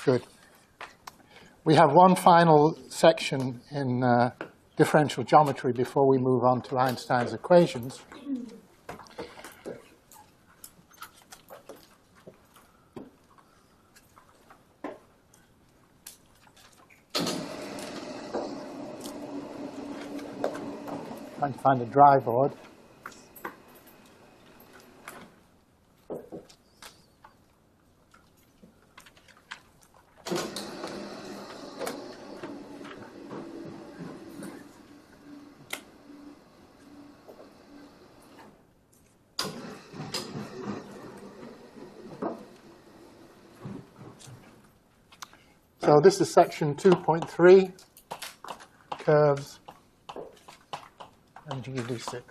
Good. We have one final section in differential geometry before we move on to Einstein's equations. Trying to find a dry board. So this is section 2.3, curves and GD6.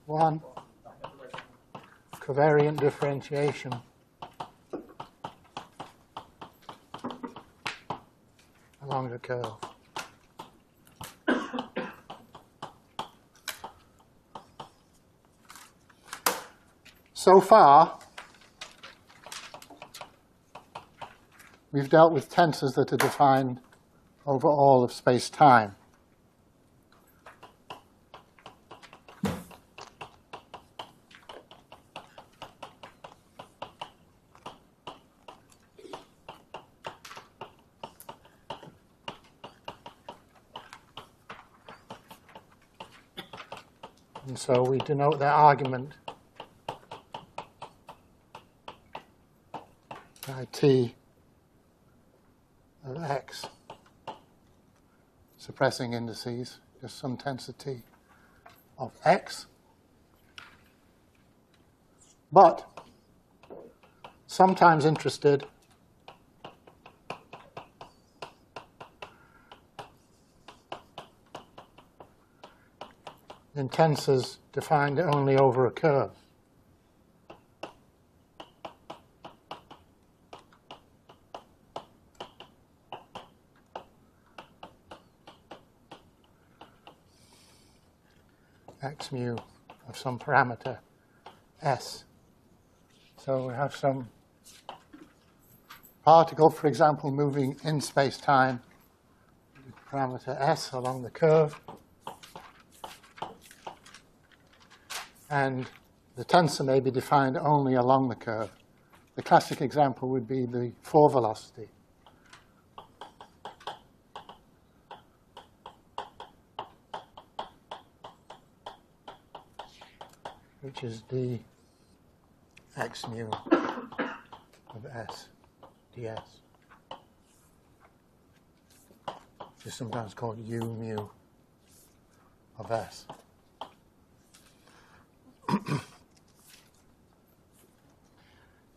One, covariant differentiation along the curve. So far, we've dealt with tensors that are defined over all of space-time. And so we denote their argument by t of x, suppressing indices, just some tensor t of x. But sometimes interested in tensors defined only over a curve. X mu of some parameter S. So we have some particle, for example, moving in space-time with parameter S along the curve. And the tensor may be defined only along the curve. The classic example would be the 4 velocity. Which is d x mu of S ds, which is sometimes called u mu of S.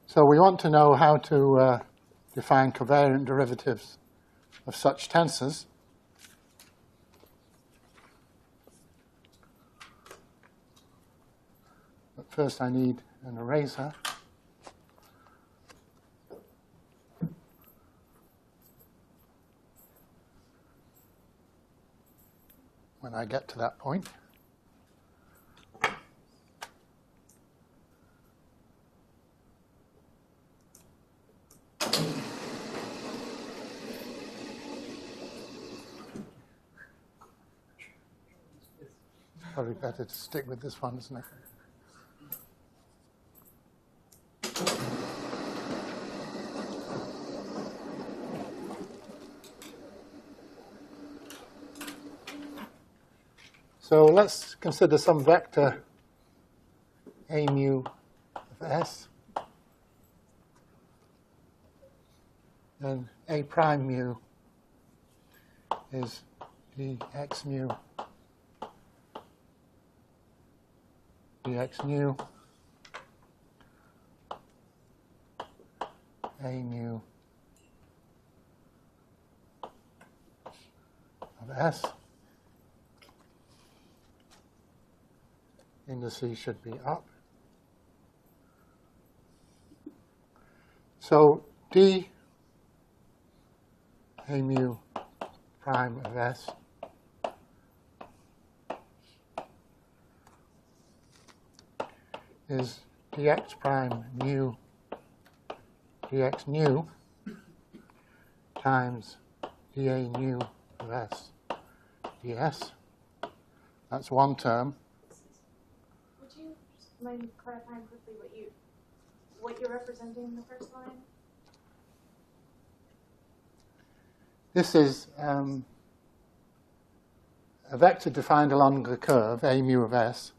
So we want to know how to define covariant derivatives of such tensors. But first I need an eraser. When I get to that point. Probably better to stick with this one, isn't it? So let's consider some vector a mu of S and a prime mu is dx mu dx mu a mu of S. Indices should be up. So d a mu prime of S is dx prime nu dx nu times dA nu of S ds. That's one term. Would you just mind clarifying quickly what you're representing in the first line? This is a vector defined along the curve, A mu of S,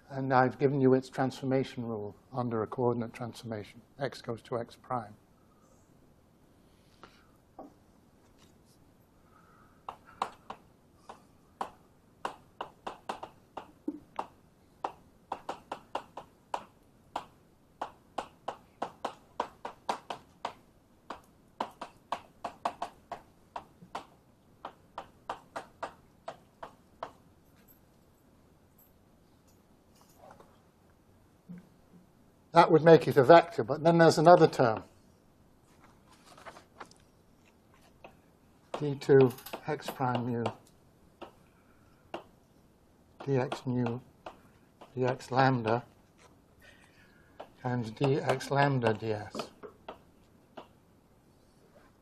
and I've given you its transformation rule under a coordinate transformation. X goes to x prime. That would make it a vector, but then there's another term. d2 x prime mu dx nu dx lambda times dx lambda ds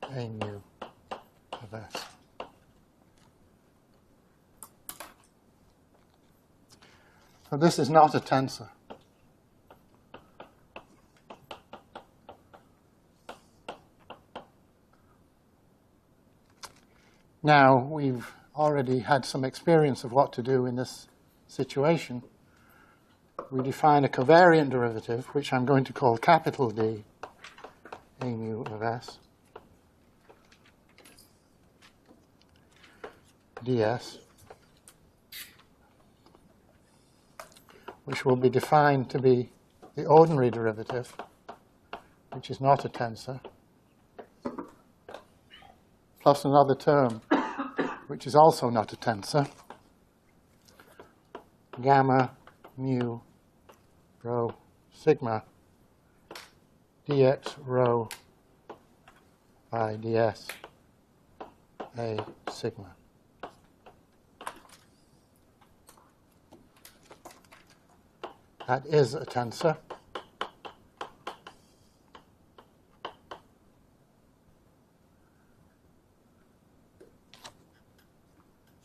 A mu of S. So this is not a tensor. Now, we've already had some experience of what to do in this situation. We define a covariant derivative, which I'm going to call capital D, A mu of S, ds, which will be defined to be the ordinary derivative, which is not a tensor, plus another term, which is also not a tensor, gamma mu rho sigma dx rho by ds A sigma. That is a tensor.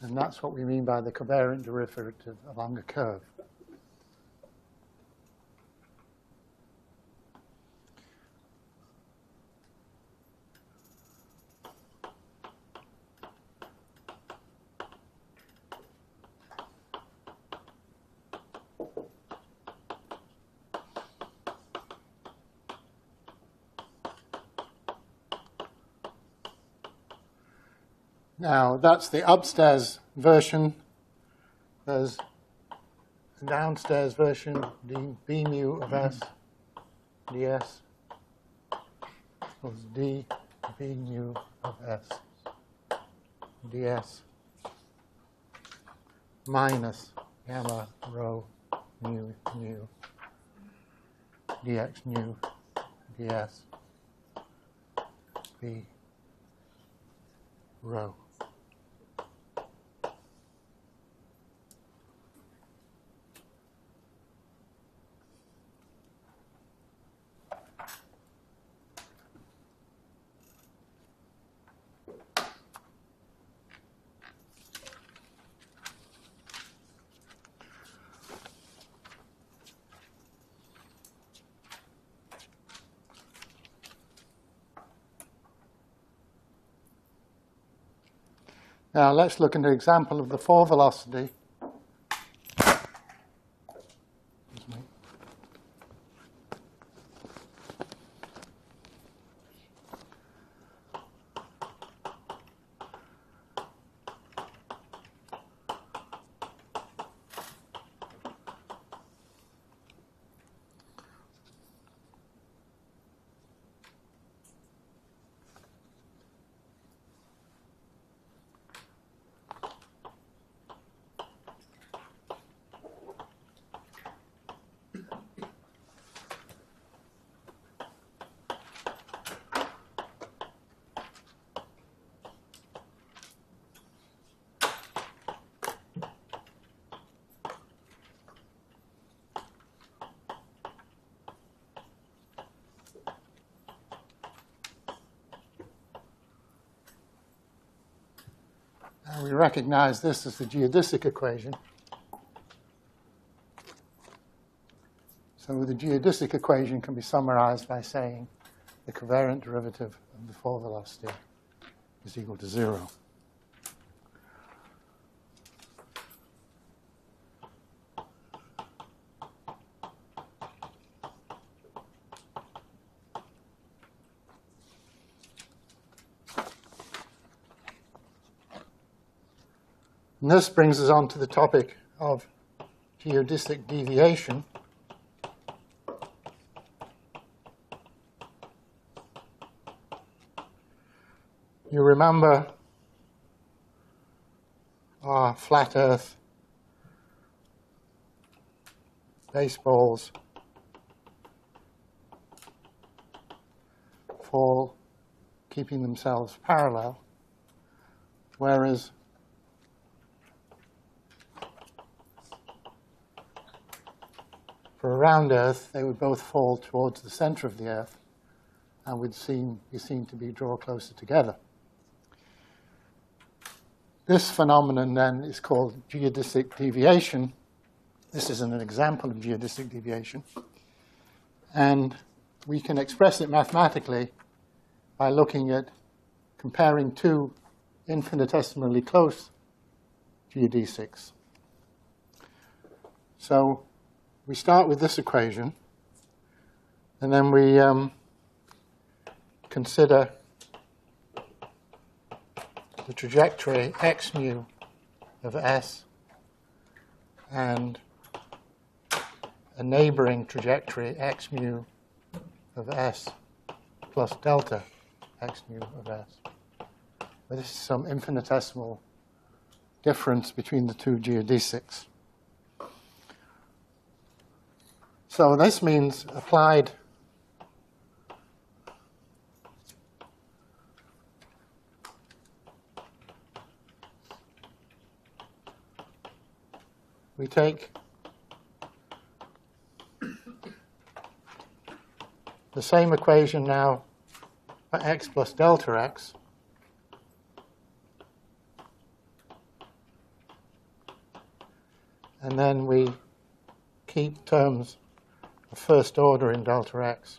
And that's what we mean by the covariant derivative along a curve. Now, that's the upstairs version. There's a downstairs version, b mu of S ds equals d b mu of S ds minus gamma rho mu nu dx nu ds b rho. Now let's look at an example of the four velocity. And we recognize this as the geodesic equation. So the geodesic equation can be summarized by saying the covariant derivative of the fall velocity is equal to 0. And this brings us on to the topic of geodesic deviation. You remember our flat Earth baseballs fall keeping themselves parallel, whereas for a round Earth, they would both fall towards the center of the Earth and would be seen to be draw closer together. This phenomenon then is called geodesic deviation. This is an example of geodesic deviation. And we can express it mathematically by looking at comparing two infinitesimally close geodesics. So we start with this equation, and then we consider the trajectory x mu of S and a neighboring trajectory x mu of S plus delta x mu of S. But this is some infinitesimal difference between the two geodesics. So this means applied we take the same equation now for x plus delta x, and then we keep terms of first order in delta x.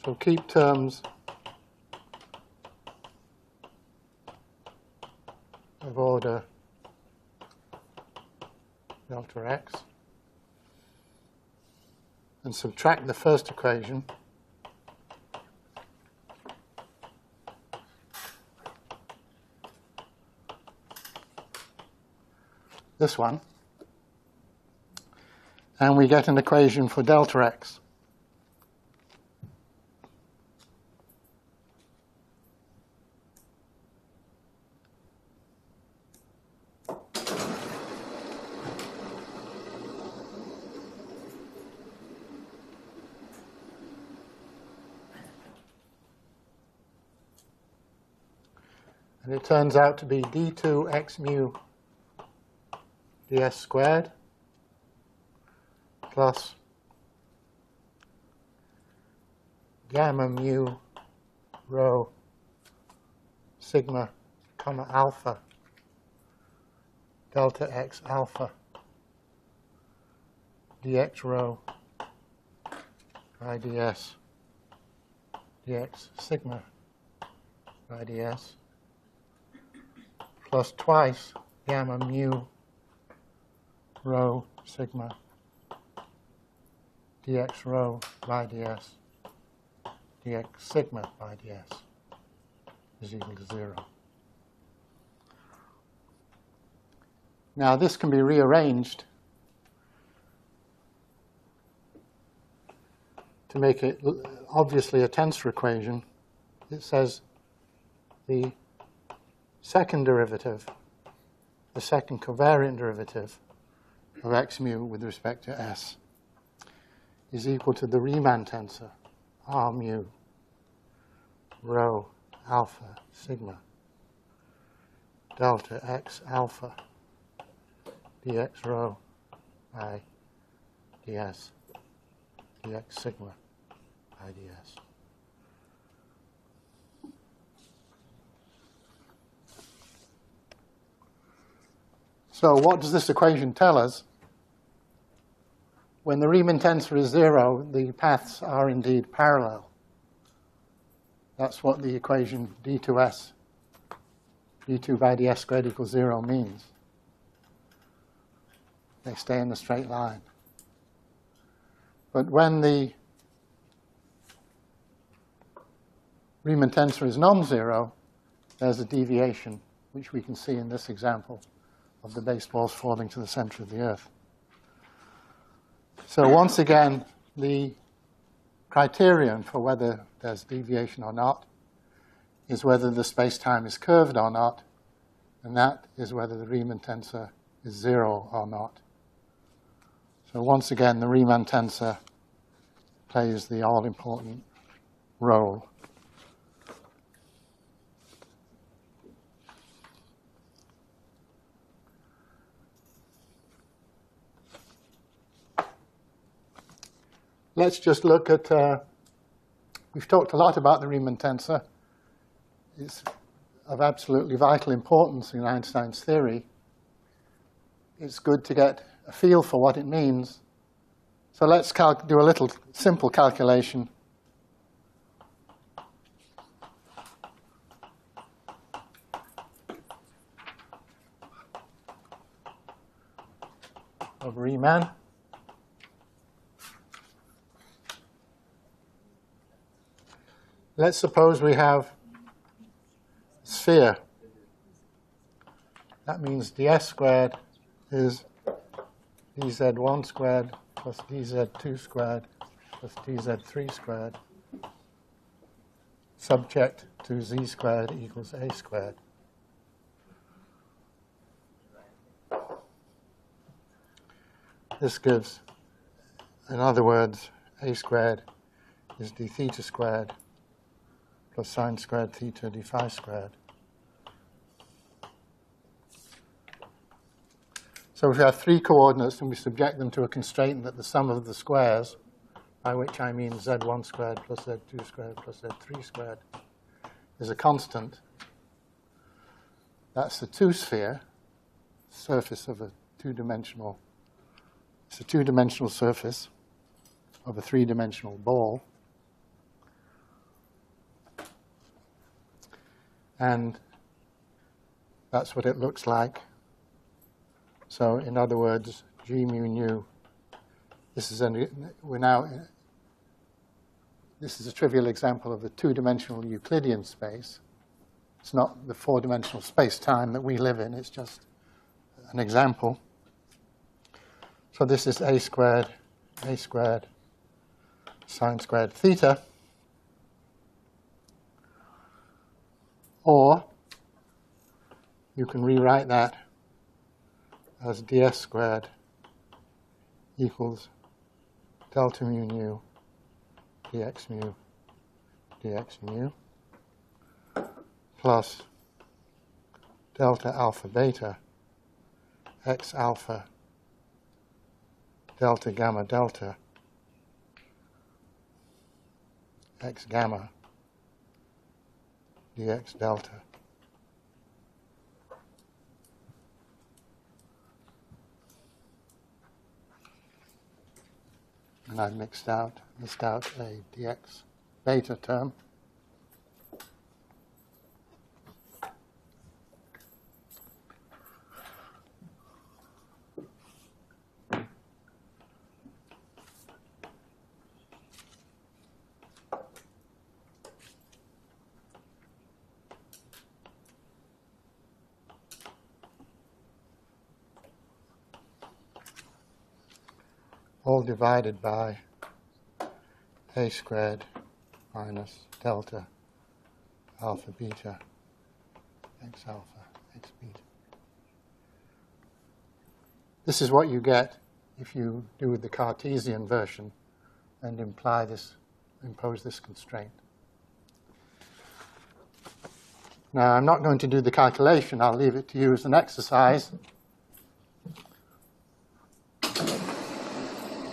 So keep terms of order delta x and subtract the first equation. This one. And we get an equation for delta x. And it turns out to be d2 x mu ds squared plus gamma mu rho sigma comma alpha delta x alpha dx rho by ds dx sigma by ds plus twice gamma mu rho sigma dx rho by ds dx sigma by ds is equal to 0. Now this can be rearranged to make it obviously a tensor equation. It says the second derivative, the second covariant derivative of x mu with respect to S is equal to the Riemann tensor R mu rho alpha sigma delta x alpha dx rho by ds dx sigma I ds. So what does this equation tell us? When the Riemann tensor is 0, the paths are indeed parallel. That's what the equation d2s, d2 by ds squared equals 0 means. They stay in the straight line. But when the Riemann tensor is non-zero, there's a deviation, which we can see in this example of the baseballs falling to the center of the Earth. So once again, the criterion for whether there's deviation or not is whether the space-time is curved or not, and that is whether the Riemann tensor is 0 or not. So once again, the Riemann tensor plays the all-important role. Let's just look at, we've talked a lot about the Riemann tensor. It's of absolutely vital importance in Einstein's theory. It's good to get a feel for what it means. So let's do a little simple calculation. Of Riemann. Let's suppose we have a sphere. That means ds squared is dz1 squared plus dz2 squared plus dz3 squared, subject to z squared equals a squared. This gives, in other words, a squared is d theta squared plus sine squared theta d phi squared. So if we have three coordinates and we subject them to a constraint that the sum of the squares, by which I mean z1 squared plus z2 squared plus z3 squared, is a constant, that's the two-sphere surface of a two-dimensional, it's a two-dimensional surface of a three-dimensional ball. And that's what it looks like. So in other words, G mu nu, this is a trivial example of the two-dimensional Euclidean space. It's not the four-dimensional space-time that we live in, it's just an example. So this is a squared sine squared theta. Or you can rewrite that as ds squared equals delta mu nu dx mu plus delta alpha beta x alpha delta gamma delta x gamma dx delta. And I've missed out a dx beta term. All divided by a squared minus delta alpha beta x alpha x beta. This is what you get if you do the Cartesian version and impose this constraint. Now, I'm not going to do the calculation. I'll leave it to you as an exercise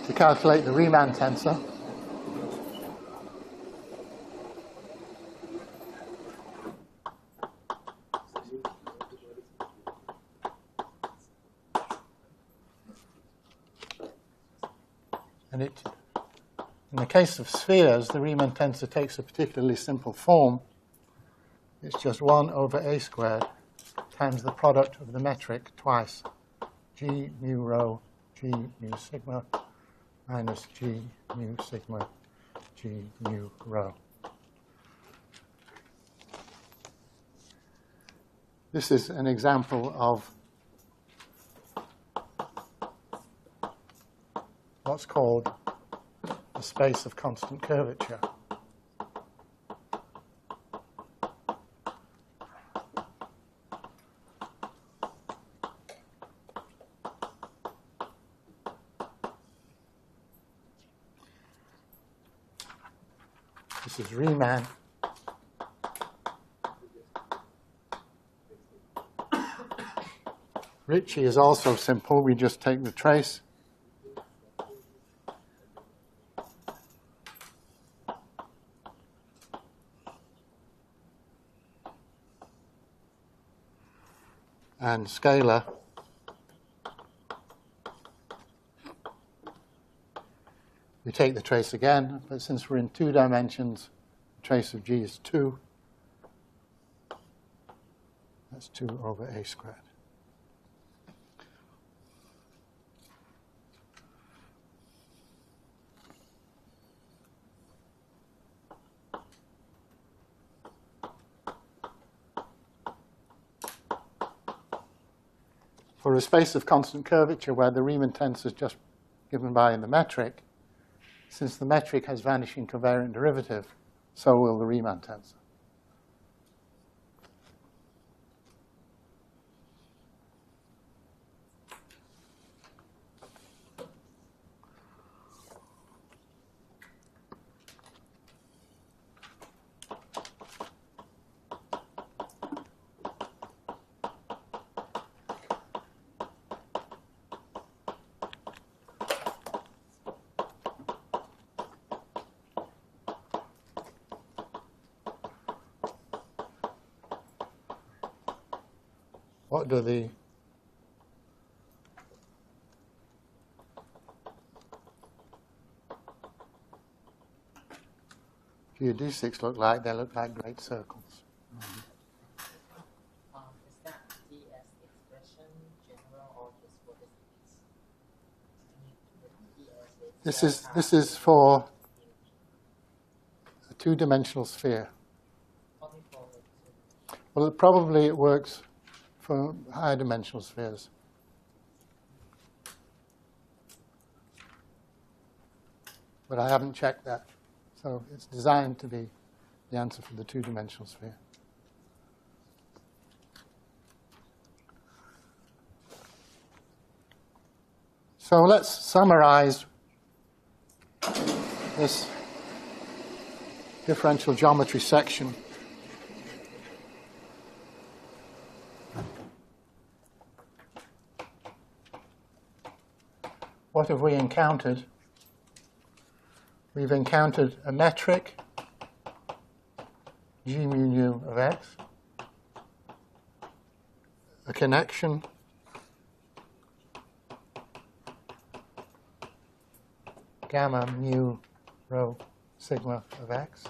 to calculate the Riemann tensor. And in the case of spheres, the Riemann tensor takes a particularly simple form. It's just 1 over a squared times the product of the metric twice, g mu rho, g mu sigma, minus g mu sigma, g mu rho. This is an example of what's called the space of constant curvature. This is Riemann. Ricci is also simple. We just take the trace. And scalar. We take the trace again, but since we're in 2 dimensions, the trace of g is 2. That's 2 over a squared. For a space of constant curvature where the Riemann tensor is just given by in the metric, since the metric has vanishing covariant derivative, so will the Riemann tensor. What do the geodesics look like? They look like great circles. Is that DS expression general or just for this case? This is for a 2-dimensional sphere. Only for the two. Well, probably it works for higher dimensional spheres. But I haven't checked that. So it's designed to be the answer for the 2-dimensional sphere. So let's summarize this differential geometry section. What have we encountered? We've encountered a metric, g mu nu of x, a connection, gamma mu rho sigma of x,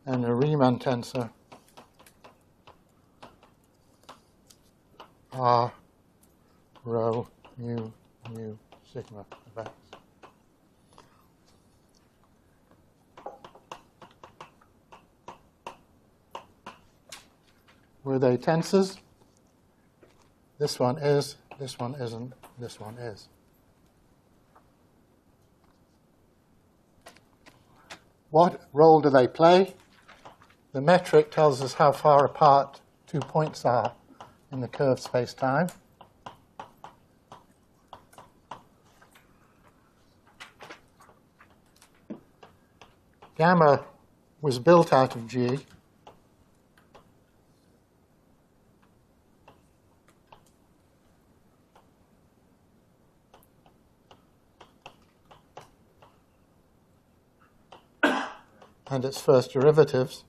and a Riemann tensor r rho mu mu sigma of x. Were they tensors? This one is, this one isn't, this one is. What role do they play? The metric tells us how far apart 2 points are in the curved space-time. Gamma was built out of G. and its first derivatives.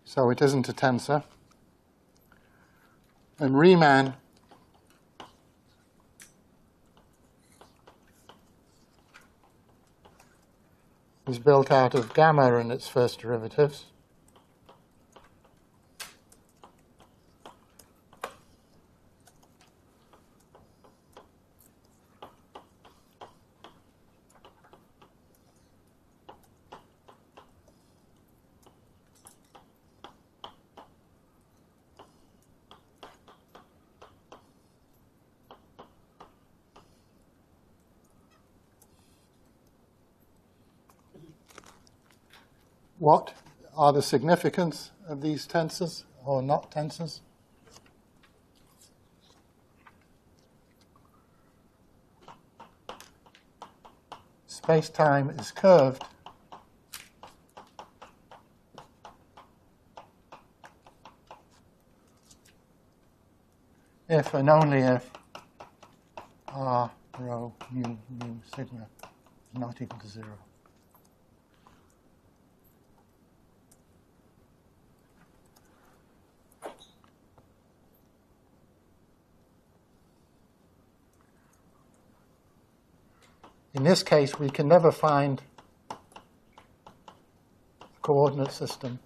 So it isn't a tensor. And Riemann is built out of gamma and its first derivatives. What are the significance of these tensors or not tensors? Space-time is curved if and only if r rho mu sigma is not equal to 0. In this case, we can never find a coordinate system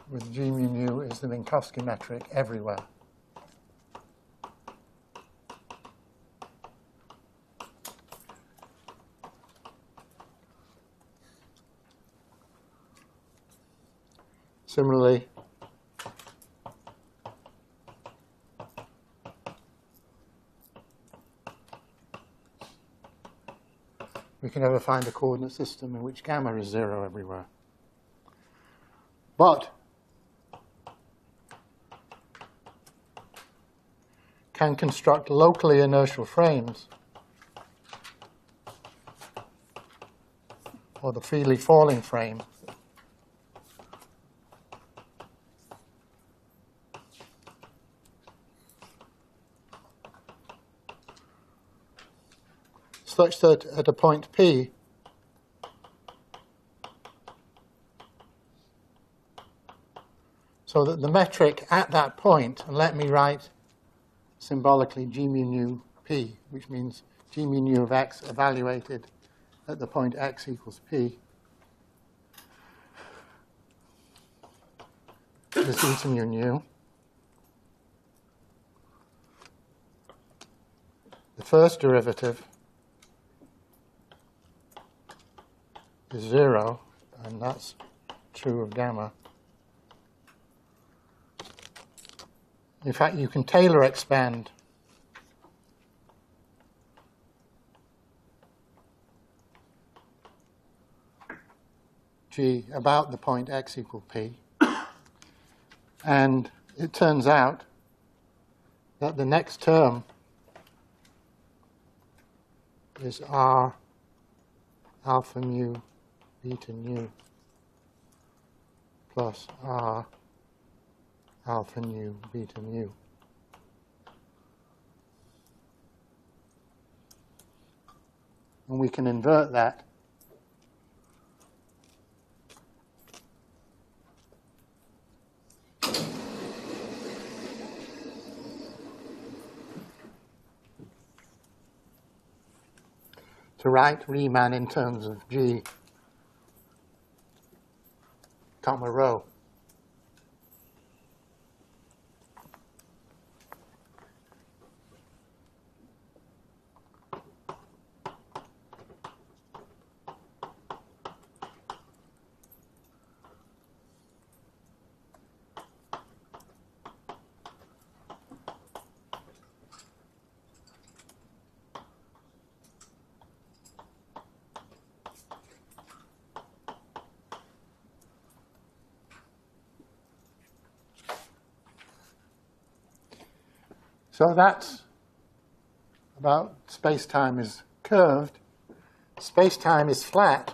with G mu nu is the Minkowski metric everywhere. Similarly, we can never find a coordinate system in which gamma is 0 everywhere. But can construct locally inertial frames, or the Feely falling frame, such that at a point P, so that the metric at that point, and let me write symbolically G mu nu P, which means G mu nu of x evaluated at the point x equals P, is eta mu nu. The first derivative is 0, and that's true of gamma. In fact, you can Taylor expand G about the point x equal P, and it turns out that the next term is R alpha mu beta nu plus R alpha nu beta mu. And we can invert that to write Riemann in terms of G, comma rho. So that's about space-time is curved. Space-time is flat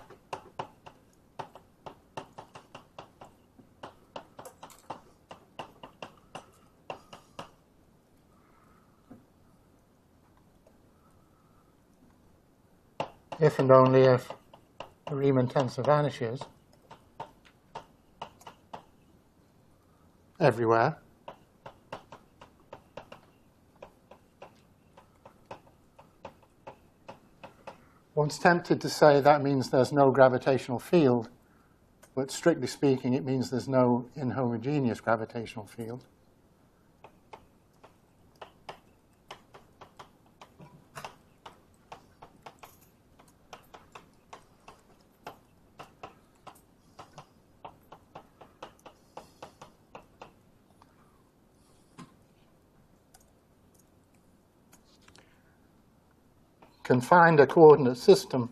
if and only if the Riemann tensor vanishes everywhere. One's tempted to say that means there's no gravitational field, but strictly speaking, it means there's no inhomogeneous gravitational field. Can find a coordinate system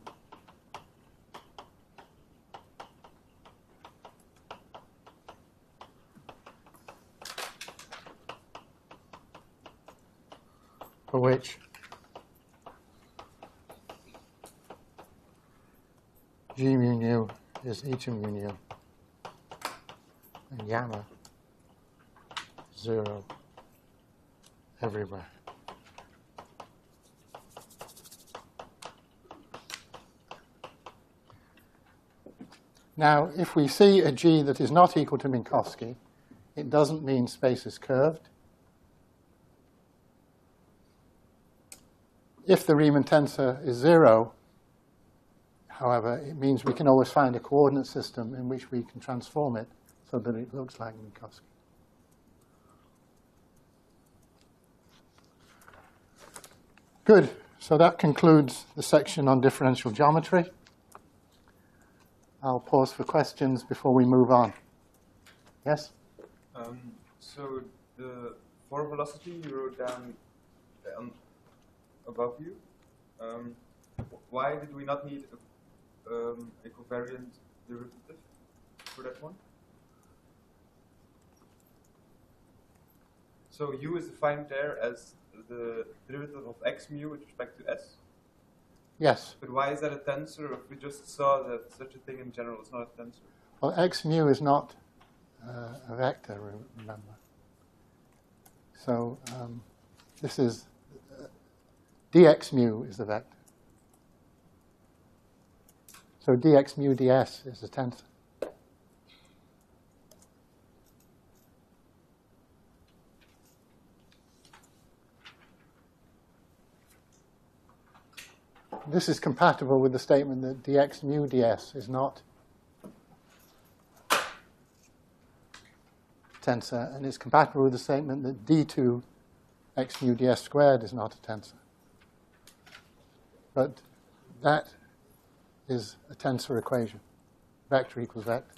for which G mu nu is eta mu nu and gamma 0 everywhere. Now, if we see a G that is not equal to Minkowski, it doesn't mean space is curved. If the Riemann tensor is 0, however, it means we can always find a coordinate system in which we can transform it so that it looks like Minkowski. Good. So that concludes the section on differential geometry. I'll pause for questions before we move on. Yes? So the for velocity you wrote down above you. Why did we not need a covariant derivative for that one? So u is defined there as the derivative of x mu with respect to s. Yes. But why is that a tensor if we just saw that such a thing in general is not a tensor? Well, x mu is not a vector, remember. So this is dx mu is the vector. So dx mu ds is a tensor. This is compatible with the statement that dx mu ds is not tensor, and it's compatible with the statement that d2 x mu ds squared is not a tensor. But that is a tensor equation. Vector equals vector.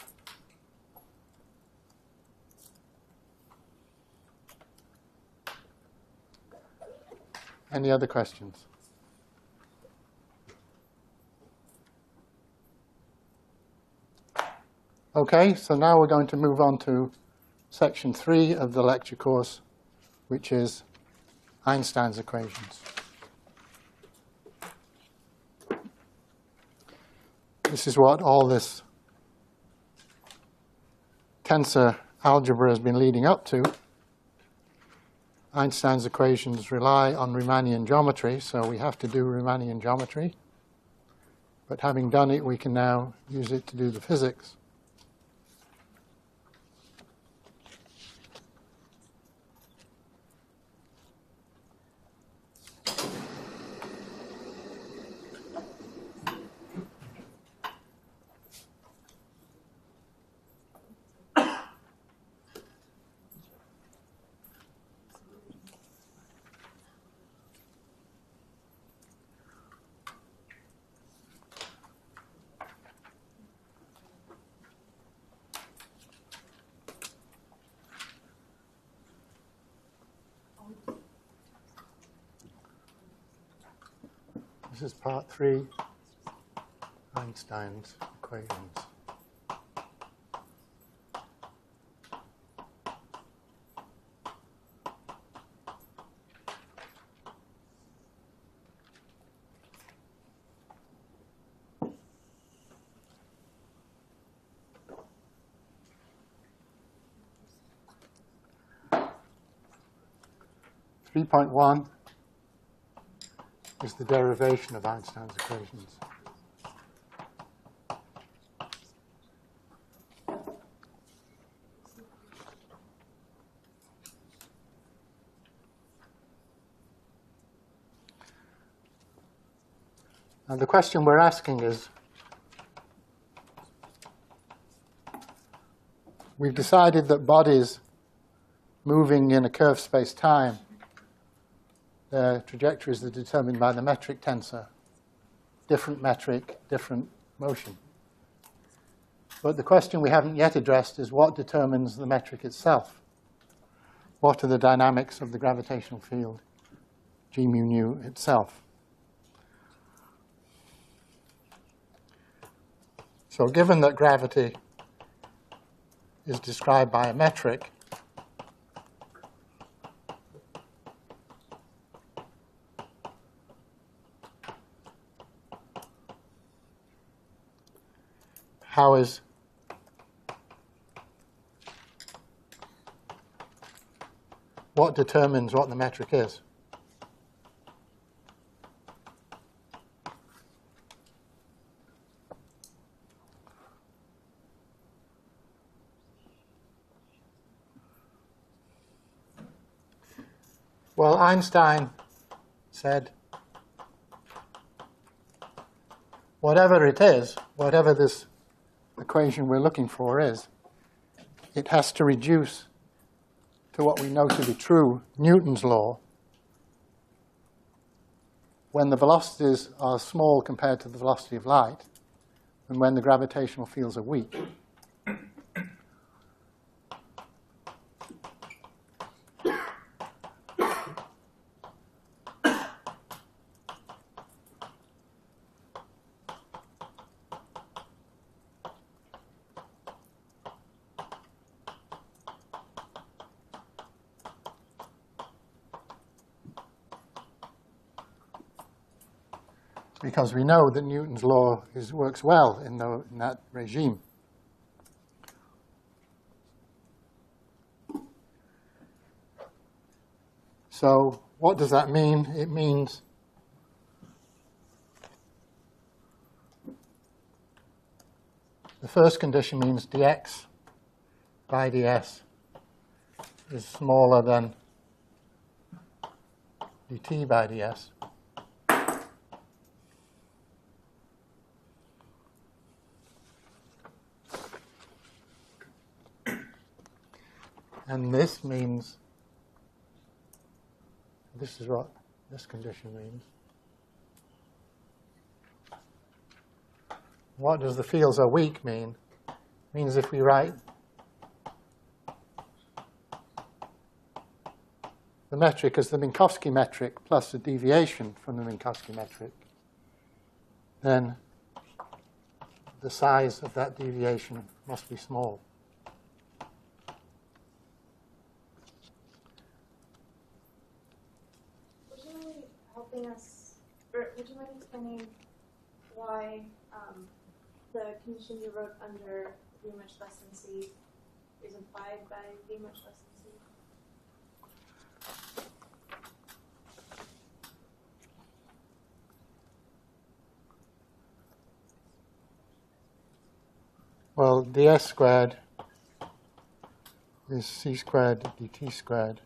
Any other questions? Okay, so now we're going to move on to section 3 of the lecture course, which is Einstein's equations. This is what all this tensor algebra has been leading up to. Einstein's equations rely on Riemannian geometry, so we have to do Riemannian geometry. But having done it, we can now use it to do the physics. This is part 3, Einstein's equations. .1 is the derivation of Einstein's equations. And the question we're asking is, we've decided that bodies moving in a curved space-time, their trajectories are determined by the metric tensor. Different metric, different motion. But the question we haven't yet addressed is what determines the metric itself? What are the dynamics of the gravitational field, g mu nu itself? So given that gravity is described by a metric, what determines what the metric is? Well, Einstein said, whatever it is, whatever this equation we're looking for is, it has to reduce to what we know to be true, Newton's law, when the velocities are small compared to the velocity of light, and when the gravitational fields are weak. Because we know that Newton's law works well in that regime. So what does that mean? It means the first condition means dx by ds is smaller than dt by ds. And this means, this is what this condition means. What does the fields are weak mean? It means if we write the metric as the Minkowski metric plus a deviation from the Minkowski metric, then the size of that deviation must be small. Would you mind explaining why the condition you wrote under v much less than c is implied by v much less than c? Well, ds squared is c squared dt squared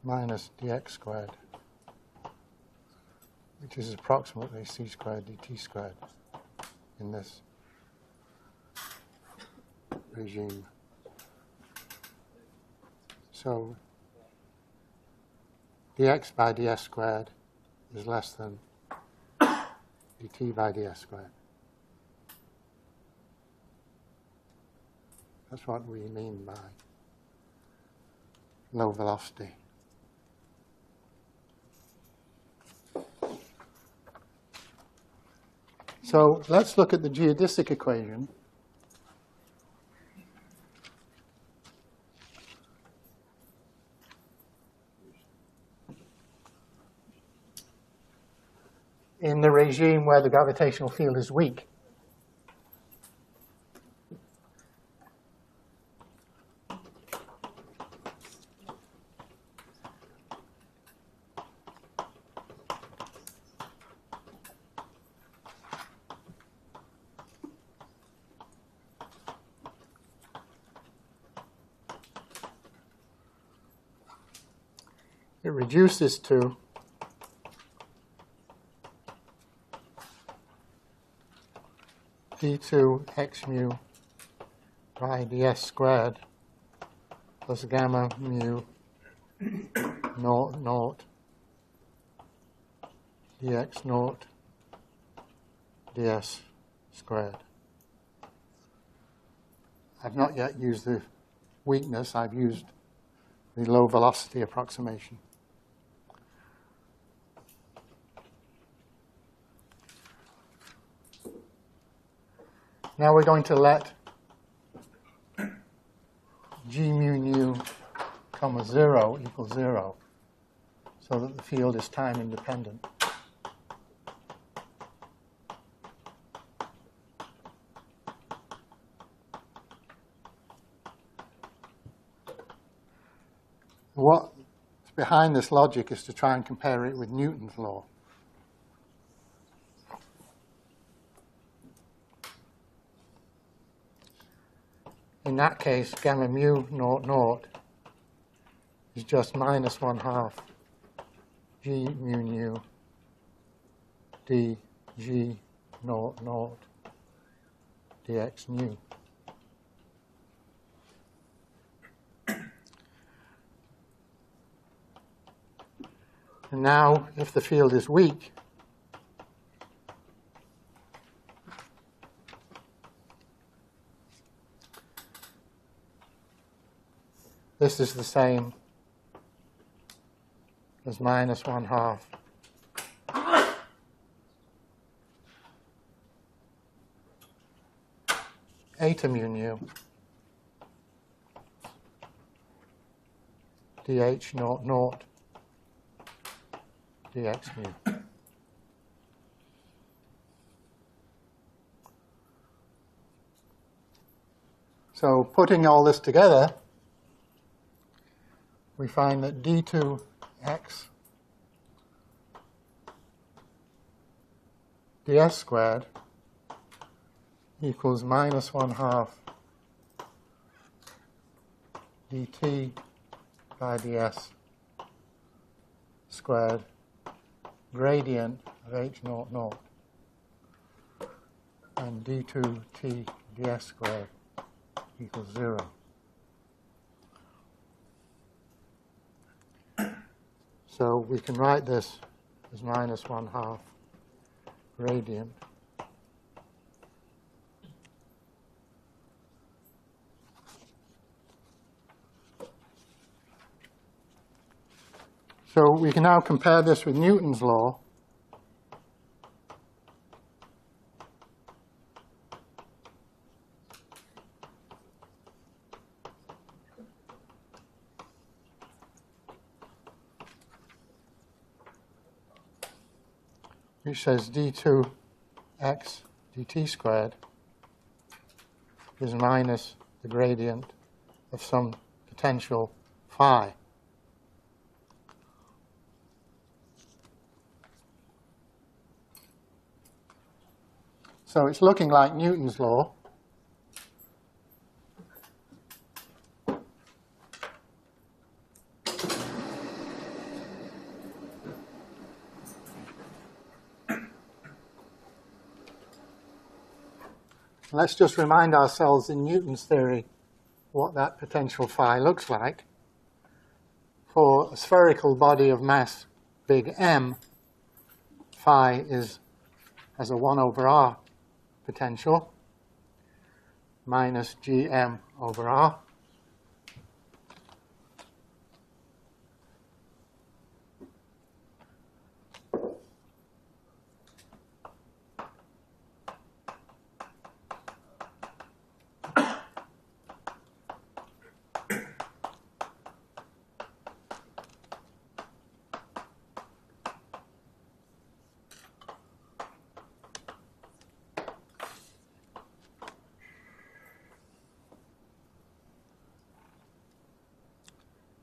minus dx squared, which is approximately c squared dt squared in this regime. So dx by ds squared is less than dt by ds squared. That's what we mean by low velocity. So let's look at the geodesic equation. In the regime where the gravitational field is weak. It reduces to d2 x mu by ds squared plus gamma mu naught naught dx naught ds squared. I've not yet used the weakness, I've used the low velocity approximation. Now we're going to let g mu nu comma 0 equals 0 so that the field is time independent. What's behind this logic is to try and compare it with Newton's law. In that case, gamma mu naught naught is just minus 1/2 g mu nu d g naught naught dx nu. And now, if the field is weak, this is the same as minus 1/2 eta mu nu dh naught naught dx mu. So putting all this together, we find that d2x ds squared equals minus 1/2 dt by ds squared gradient of h naught naught and d2t ds squared equals 0. So we can write this as minus 1/2 gradient so we can now compare this with Newton's law. Which says d2x dt squared is minus the gradient of some potential phi. So it's looking like Newton's law. Let's just remind ourselves in Newton's theory what that potential phi looks like. For a spherical body of mass big M, phi has a 1/r potential minus gm/r.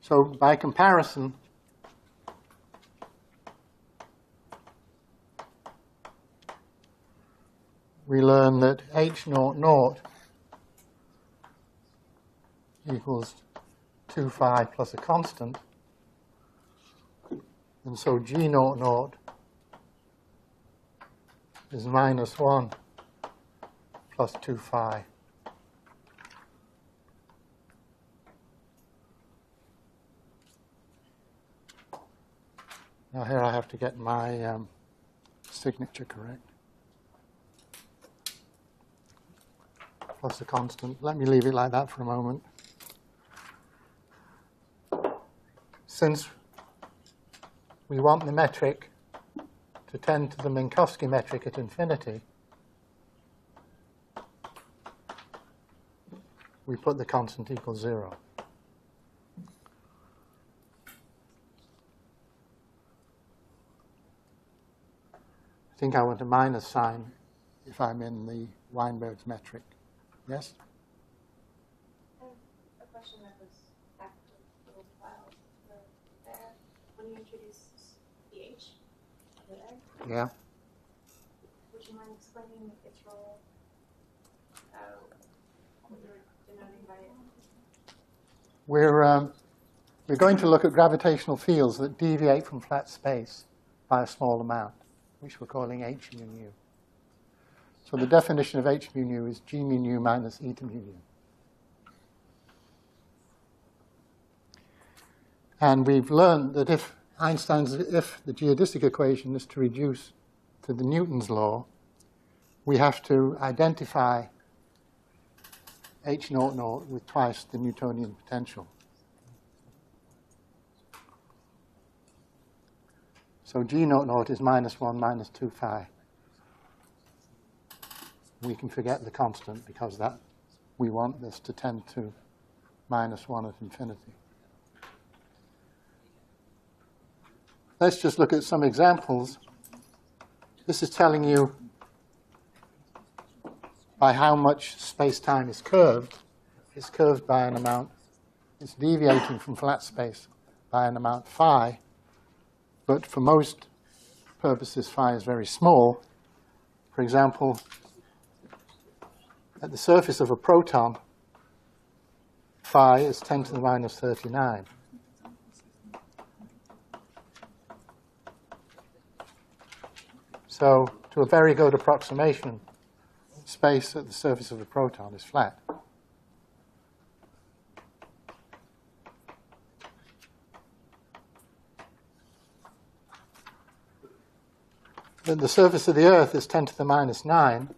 So by comparison, we learn that h naught naught equals 2 phi plus a constant, and so g naught naught is minus 1 plus 2 phi. Now here I have to get my signature correct. Plus a constant. Let me leave it like that for a moment. Since we want the metric to tend to the Minkowski metric at infinity, we put the constant equals 0. I think I want a minus sign if I'm in the Weinberg's metric. Yes? I have a question that was back to the old files. There, when you introduced the H there, Yeah. would you mind explaining its role? What you're denoting by it? We're going to look at gravitational fields that deviate from flat space by a small amount, which we're calling h mu nu. So the definition of h mu nu is g mu nu minus eta mu nu. And we've learned that if the geodesic equation is to reduce to the Newton's law, we have to identify h naught naught with twice the Newtonian potential. So g naught naught is minus 1 minus 2 phi. We can forget the constant because that we want this to tend to minus 1 at infinity. Let's just look at some examples. This is telling you by how much space-time is curved. It's curved by an amount. It's deviating from flat space by an amount phi. But for most purposes, phi is very small. For example, at the surface of a proton, phi is 10 to the minus 39. So, to a very good approximation, space at the surface of a proton is flat. At the surface of the Earth is 10 to the minus 9.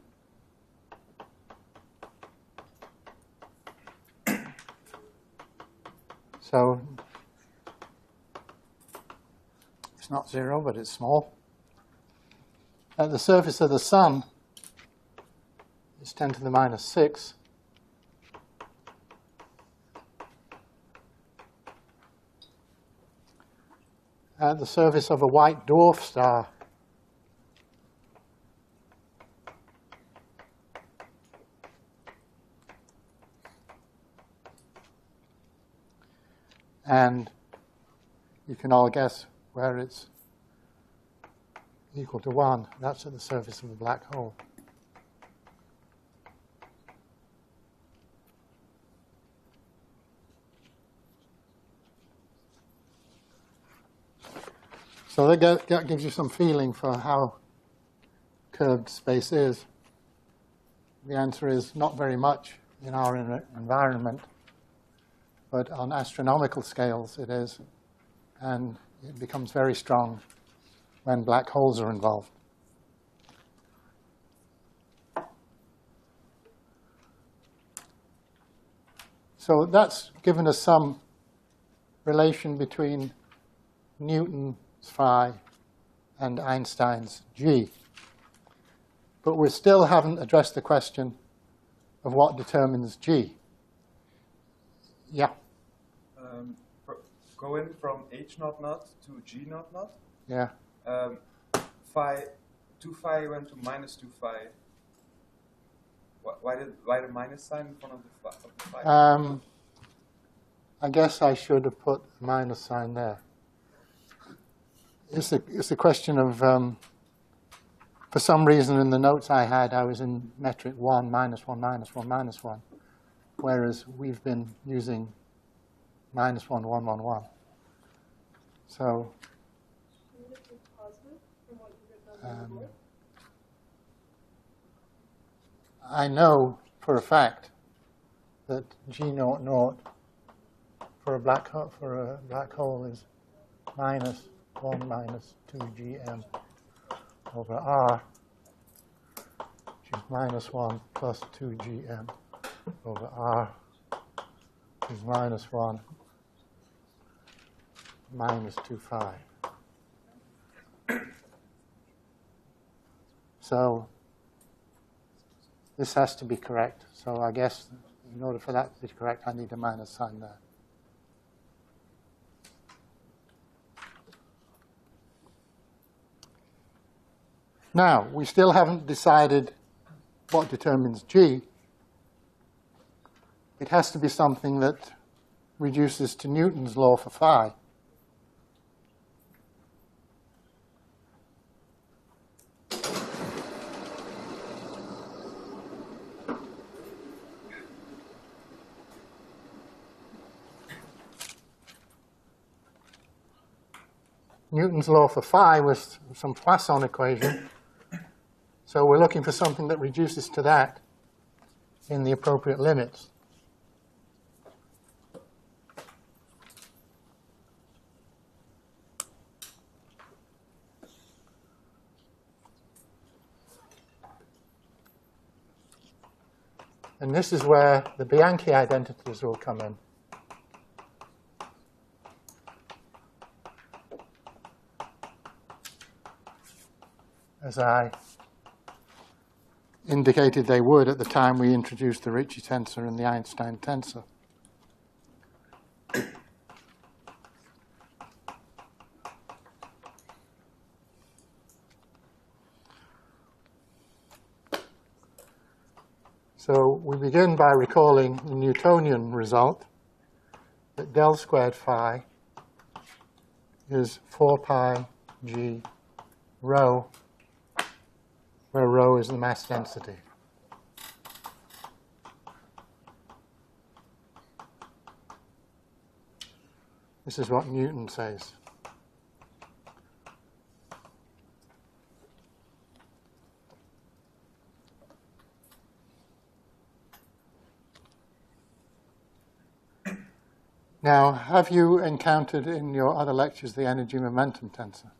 So it's not 0, but it's small. At the surface of the Sun is 10 to the minus 6. At the surface of a white dwarf star and you can all guess where it's equal to 1. That's at the surface of a black hole. So that gives you some feeling for how curved space is. The answer is not very much in our environment, but on astronomical scales it is, and it becomes very strong when black holes are involved. So that's given us some relation between Newton's phi and Einstein's g. But we still haven't addressed the question of what determines g. Yeah? Going from h naught naught to g naught naught. Yeah. Phi, 2 phi went to minus 2 phi. Why the minus sign in front of the phi? I guess I should have put a minus sign there. It's a question of, for some reason in the notes I had, I was in metric 1, minus 1, minus 1, minus 1, whereas we've been using minus 1, 1, 1, 1. So I know for a fact that G naught naught for a black hole is minus 1 minus 2 gm over r, which is minus 1 plus 2 gm over r, which is minus 1 minus 2 phi. So this has to be correct. So I guess in order for that to be correct, I need a minus sign there. Now, we still haven't decided what determines G. It has to be something that reduces to Newton's law for phi. Newton's law for phi was some Poisson equation. So we're looking for something that reduces to that in the appropriate limits. And this is where the Bianchi identities will come in. As I indicated they would at the time we introduced the Ricci tensor and the Einstein tensor. So we begin by recalling the Newtonian result, that del squared phi is 4 pi g rho, where rho is the mass density. This is what Newton says. Now, have you encountered in your other lectures the energy momentum tensor?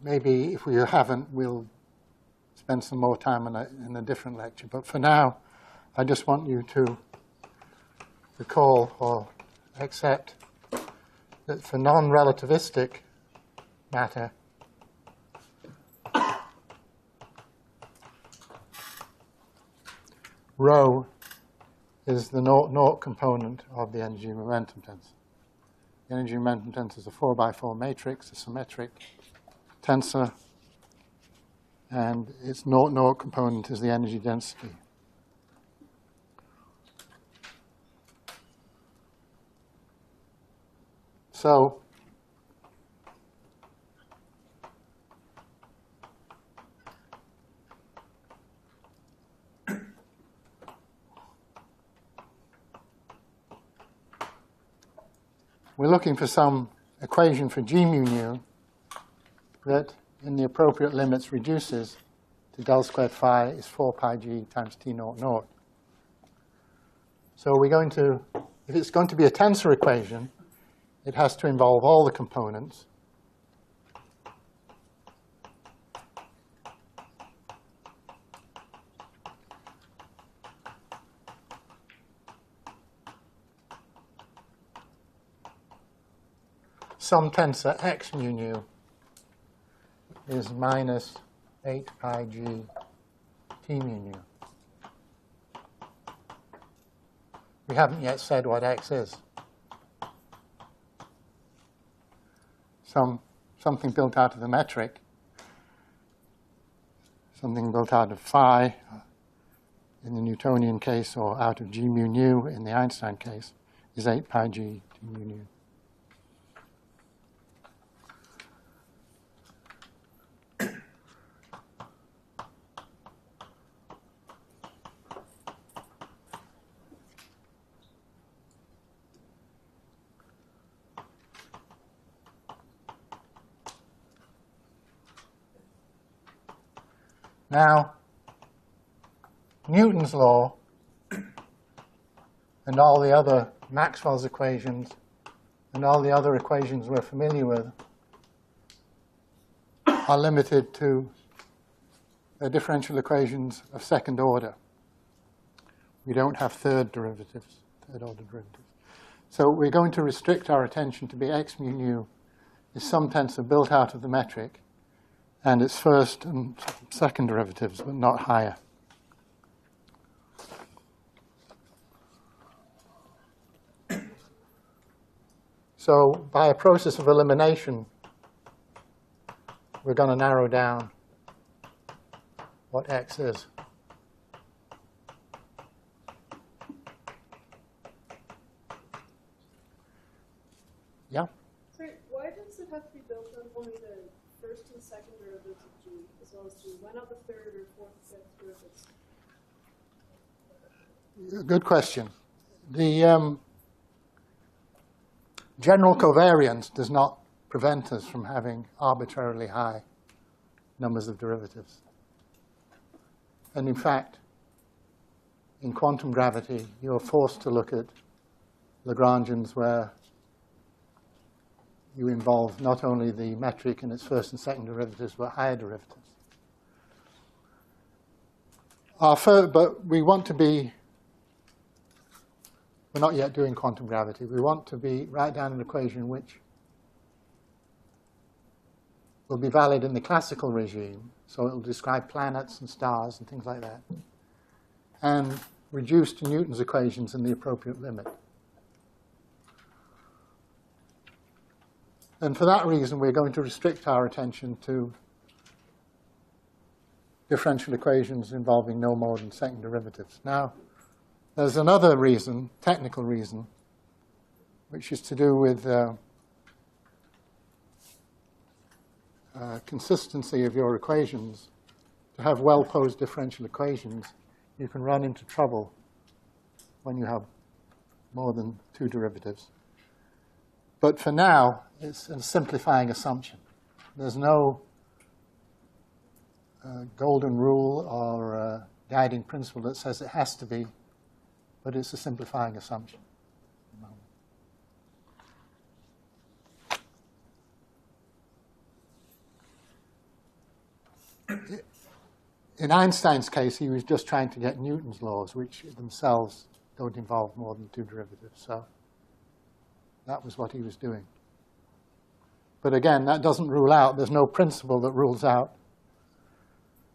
Maybe if we haven't, we'll spend some more time on it in a different lecture. But for now, I just want you to recall or accept that for non-relativistic matter, rho is the naught component of the energy momentum tensor. The energy momentum tensor is a 4x4 matrix, a symmetric tensor, and its naught component is the energy density. So we're looking for some equation for G mu nu that in the appropriate limits reduces to del squared phi is 4 pi g times t naught naught. So we're going to, if it's going to be a tensor equation, it has to involve all the components. Some tensor x mu nu is minus 8 pi g t mu nu. We haven't yet said what x is. Something built out of the metric, something built out of phi in the Newtonian case, or out of g mu nu in the Einstein case, is 8 pi g t mu nu. Now, Newton's law and all the other Maxwell's equations and all the other equations we're familiar with are limited to differential equations of second order. We don't have third order derivatives. So we're going to restrict our attention to be x mu nu is some tensor built out of the metric and its first and second derivatives, but not higher. So by a process of elimination, we're going to narrow down what x is. Yeah? Sorry, why does it have to be built on only the first and second derivatives of g, as well as g? Why not the third or fourth, fifth derivatives? Good question. The general covariance does not prevent us from having arbitrarily high numbers of derivatives. And in fact, in quantum gravity, you're forced to look at Lagrangians where you involve not only the metric and its first and second derivatives, but higher derivatives. But we want to be, we're not yet doing quantum gravity. We want to write down an equation which will be valid in the classical regime, so it will describe planets and stars and things like that, and reduce to Newton's equations in the appropriate limit. And for that reason, we're going to restrict our attention to differential equations involving no more than second derivatives. Now, there's another reason, technical reason, which is to do with consistency of your equations. To have well-posed differential equations, you can run into trouble when you have more than two derivatives. But for now, it's a simplifying assumption. There's no golden rule or guiding principle that says it has to be, but it's a simplifying assumption. In Einstein's case, he was just trying to get Newton's laws, which themselves don't involve more than two derivatives. So that was what he was doing. But again, that doesn't rule out, there's no principle that rules out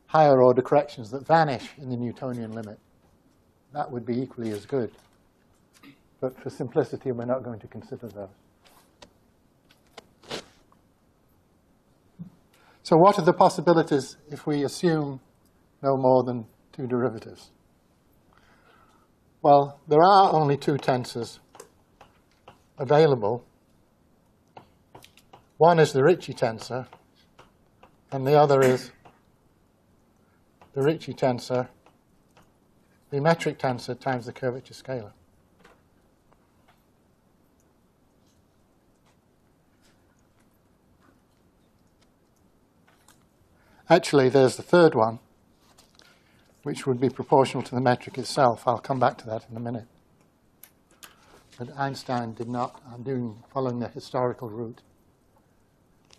higher order corrections that vanish in the Newtonian limit. That would be equally as good. But for simplicity, we're not going to consider those. So what are the possibilities if we assume no more than two derivatives? Well, there are only two tensors available. One is the Ricci tensor, and the other is the Ricci tensor, the metric tensor times the curvature scalar. Actually, there's the third one, which would be proportional to the metric itself. I'll come back to that in a minute. But Einstein did not. I'm following the historical route.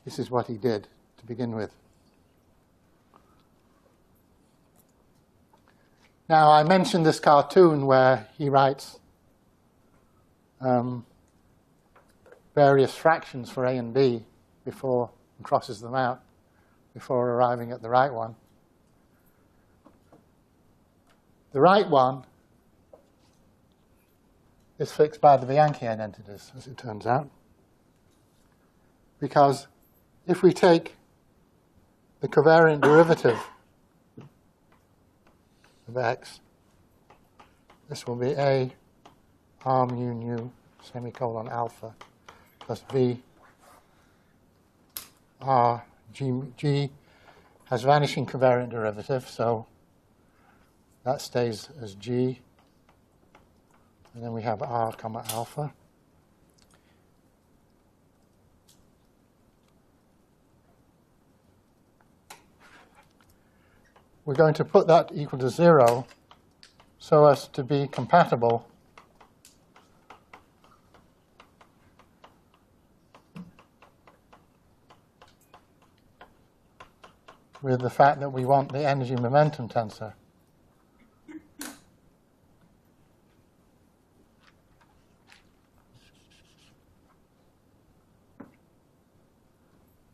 This is what he did to begin with. Now, I mentioned this cartoon where he writes various fractions for A and B before and crosses them out before arriving at the right one. The right one is fixed by the Bianchi identities, as it turns out. Because if we take the covariant derivative of x, this will be A r mu nu semicolon alpha plus B r G has vanishing covariant derivative, so that stays as G. And then we have R comma alpha. we're going to put that equal to 0 so as to be compatible with the fact that we want the energy momentum tensor.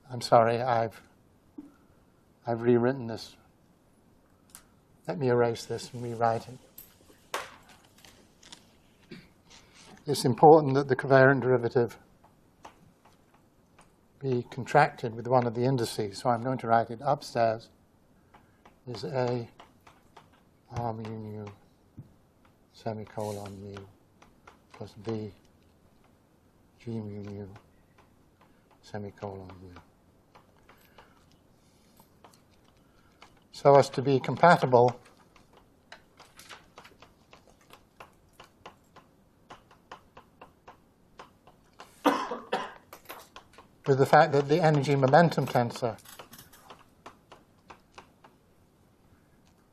I'm sorry, I've rewritten this. Let me erase this and rewrite it. It's important that the covariant derivative be contracted with one of the indices. So I'm going to write it upstairs is A R mu nu semicolon mu plus B G mu nu semicolon mu. So as to be compatible with the fact that the energy momentum tensor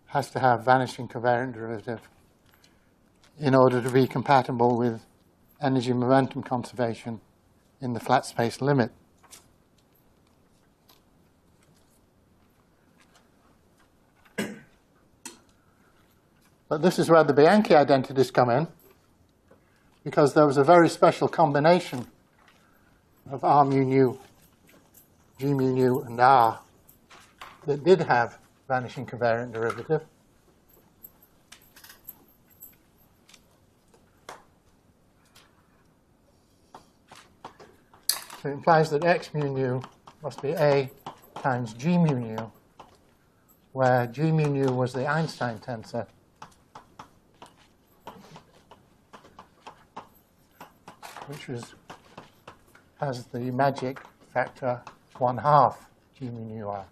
has to have vanishing covariant derivative in order to be compatible with energy momentum conservation in the flat space limit. But this is where the Bianchi identities come in, because there was a very special combination of R mu nu, G mu nu, and R that did have vanishing covariant derivative. So it implies that X mu nu must be A times G mu nu, where G mu nu was the Einstein tensor, which has the magic factor 1/2 G mu nu R.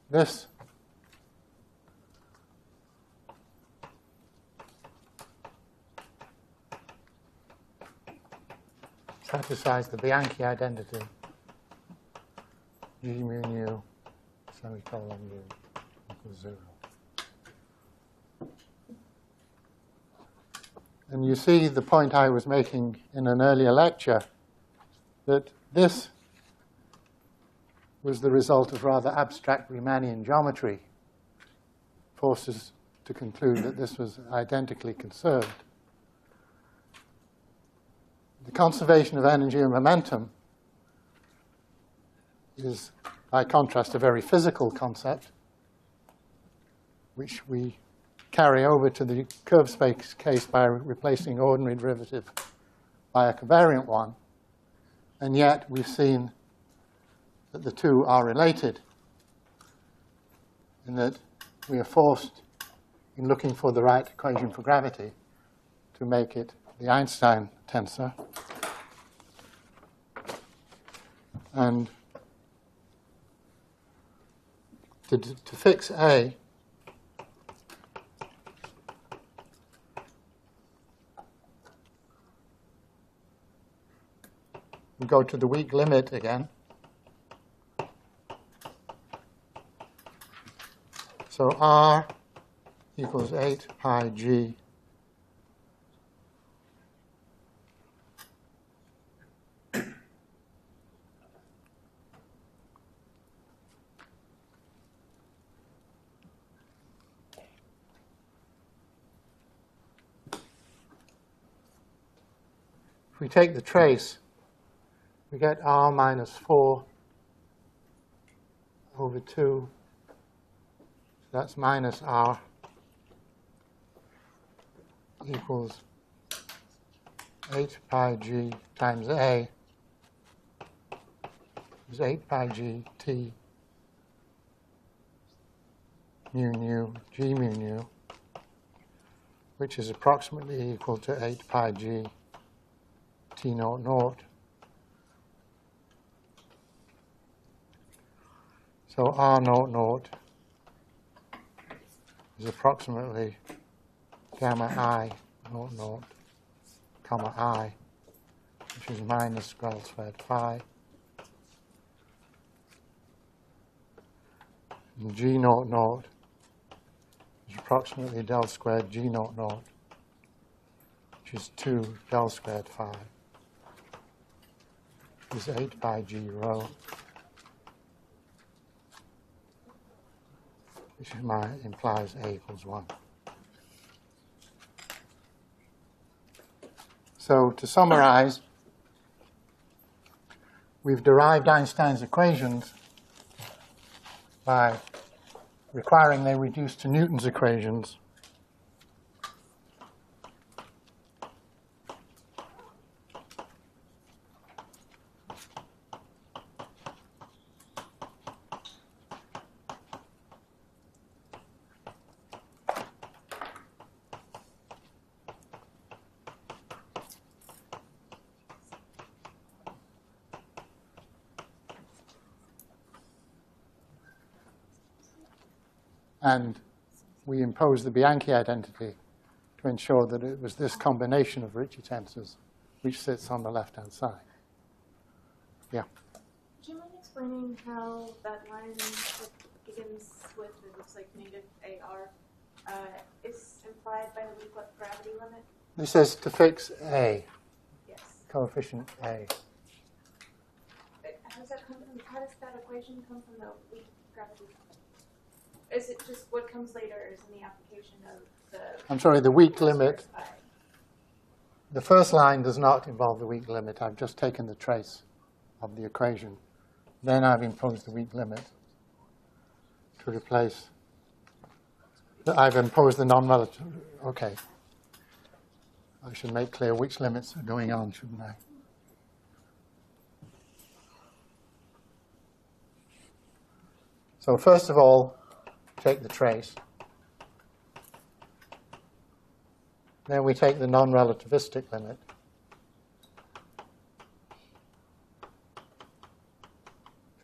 This satisfies the Bianchi identity, G mu nu semicolon mu equals 0. And you see the point I was making in an earlier lecture, that this was the result of rather abstract Riemannian geometry, forced us to conclude that this was identically conserved. The conservation of energy and momentum is, by contrast, a very physical concept, which we carry over to the curve space case by replacing ordinary derivative by a covariant one. And yet we've seen that the two are related, in that we are forced, in looking for the right equation for gravity, to make it the Einstein tensor. And to fix A, we go to the weak limit again. So R equals 8 pi G If we take the trace, we get R minus 4 over 2. So that's minus R equals 8 pi G times A is 8 pi G T mu nu G mu nu, which is approximately equal to 8 pi G T naught naught. So R naught naught is approximately gamma I naught naught, comma I, which is minus Grel squared phi. And G naught naught is approximately del squared G naught naught, which is 2 del squared phi, is 8 pi G rho, which implies A equals 1. So to summarize, we've derived Einstein's equations by requiring they reduce to Newton's equations and we impose the Bianchi identity to ensure that it was this combination of Ricci tensors which sits on the left-hand side. Yeah. Would you mind explaining how that line that begins with, it looks like negative AR, is implied by the weak gravity limit? This is to fix A, Yes. coefficient A. How does that equation come from the weak gravity? Is it just what comes later is in the application of the... I'm sorry, the weak limit. I? The first line does not involve the weak limit. I've just taken the trace of the equation. Then I've imposed the weak limit to replace. I've imposed the non-relative. Okay. I should make clear which limits are going on, shouldn't I? So first of all, take the trace. Then we take the non-relativistic limit.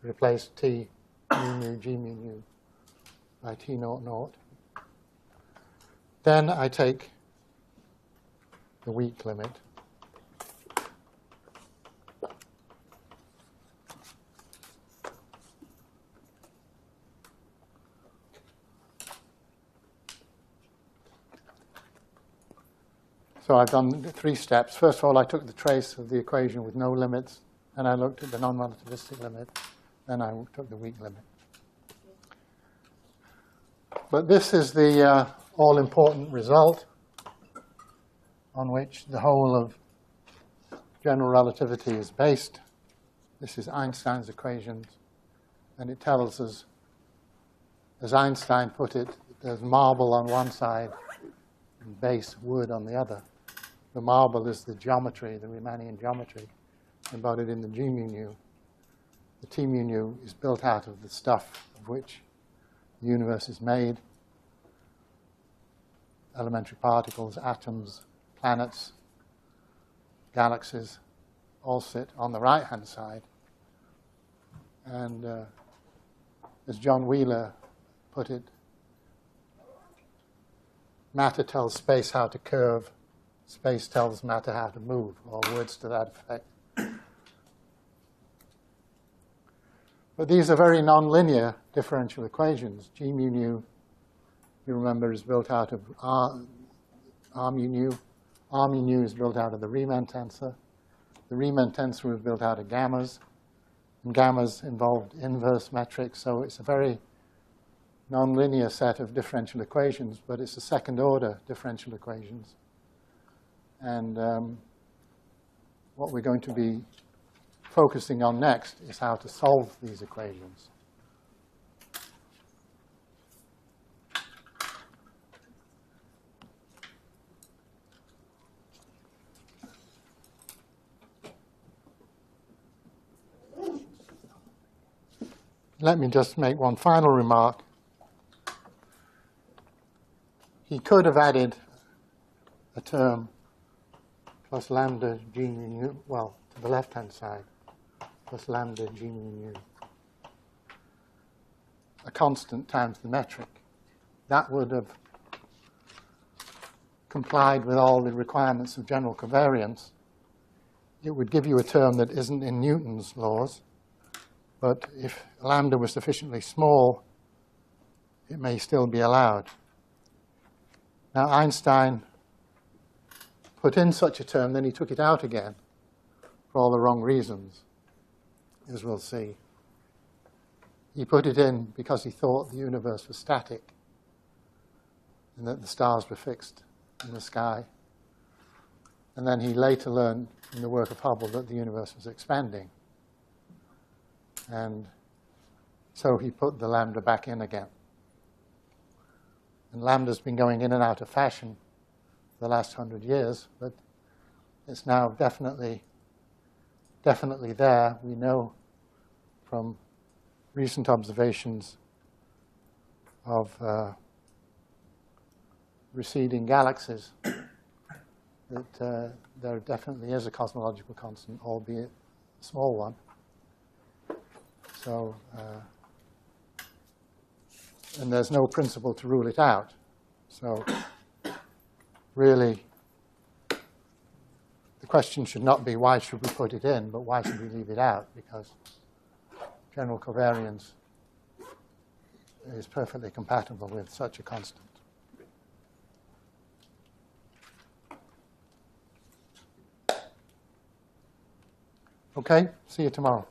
To replace T mu mu G mu nu by T naught naught. Then I take the weak limit. So I've done 3 steps. First of all, I took the trace of the equation with no limits, and I looked at the non-relativistic limit, then I took the weak limit. But this is the all-important result on which the whole of general relativity is based. This is Einstein's equations, and it tells us, as Einstein put it, there's marble on one side and base wood on the other. The marble is the geometry, the Riemannian geometry, embodied in the G mu nu. The T mu nu is built out of the stuff of which the universe is made. Elementary particles, atoms, planets, galaxies, all sit on the right-hand side. And as John Wheeler put it, matter tells space how to curve, space tells matter how to move, or words to that effect. But these are very nonlinear differential equations. G mu nu, you remember, is built out of R mu nu. R mu nu is built out of the Riemann tensor. The Riemann tensor is built out of gammas. And gammas involved inverse metrics, so it's a very nonlinear set of differential equations, but it's a second-order differential equations. And what we're going to be focusing on next is how to solve these equations. Let me just make one final remark. He could have added a term plus lambda G mu nu, well, to the left-hand side, plus lambda G mu nu, a constant times the metric. That would have complied with all the requirements of general covariance, it would give you a term that isn't in Newton's laws, but if lambda was sufficiently small, it may still be allowed. Now, Einstein put in such a term, then he took it out again for all the wrong reasons, as we'll see. He put it in because he thought the universe was static and that the stars were fixed in the sky. And then he later learned in the work of Hubble that the universe was expanding. And so he put the lambda back in again. And lambda's been going in and out of fashion for the last 100 years, but it's now definitely there. We know from recent observations of receding galaxies that there definitely is a cosmological constant, albeit a small one. So, and there's no principle to rule it out. So, really, the question should not be why should we put it in, but why should we leave it out? Because general covariance is perfectly compatible with such a constant. Okay, see you tomorrow.